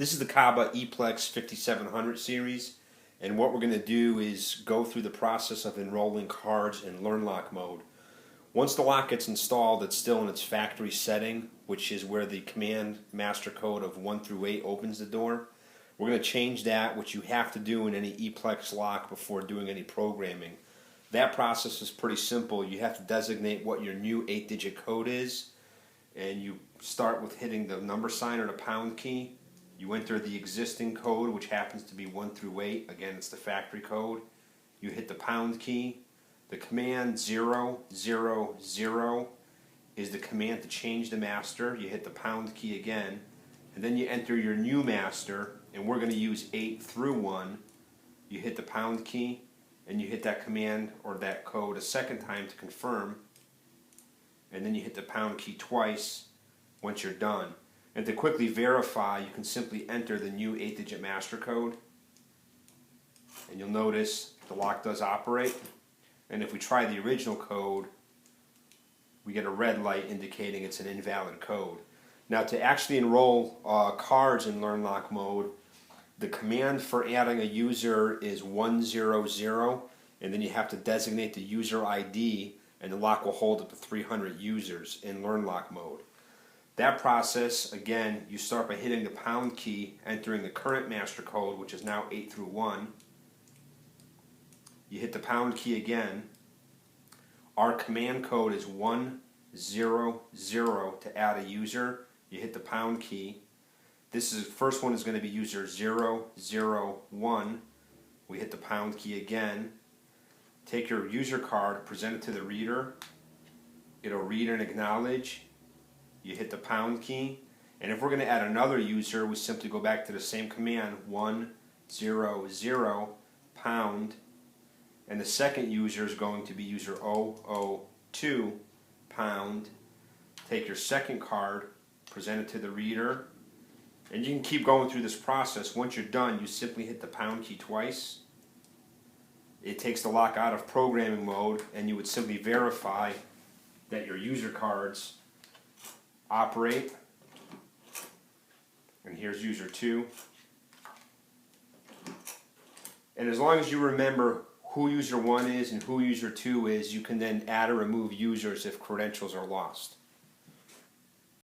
This is the Kaba ePlex 5700 series, and what we're going to do is go through the process of enrolling cards in Learn Lock mode. Once the lock gets installed, it's still in its factory setting, which is where the command master code of 1 through 8 opens the door. We're going to change that, which you have to do in any ePlex lock before doing any programming. That process is pretty simple. You have to designate what your new 8-digit code is, and you start with hitting the number sign or the pound key. You enter the existing code, which happens to be 1 through 8. Again, it's the factory code. You hit the pound key. The command 000 is the command to change the master. You hit the pound key again, and then you enter your new master, and we're going to use 8 through 1. You hit the pound key, and you hit that command or that code a second time to confirm, and then you hit the pound key twice once you're done. And to quickly verify, you can simply enter the new 8-digit master code, and you'll notice the lock does operate. And if we try the original code, we get a red light indicating it's an invalid code. Now, to actually enroll cards in Learn Lock mode, the command for adding a user is 100, and then you have to designate the user ID, and the lock will hold up to 300 users in Learn Lock mode. That process, again, you start by hitting the pound key, entering the current master code, which is now 8 through 1. You hit the pound key again. Our command code is 100 to add a user. You hit the pound key. First one is going to be user 001. We hit the pound key again. Take your user card, present it to the reader. It'll read and acknowledge. You hit the pound key. And if we're going to add another user, we simply go back to the same command, 100 pound. And the second user is going to be user 002 pound. Take your second card, present it to the reader, and you can keep going through this process. Once you're done, you simply hit the pound key twice. It takes the lock out of programming mode, and you would simply verify that your user cards operate. And here's user 2. And as long as you remember who user 1 is and who user 2 is, you can then add or remove users if credentials are lost.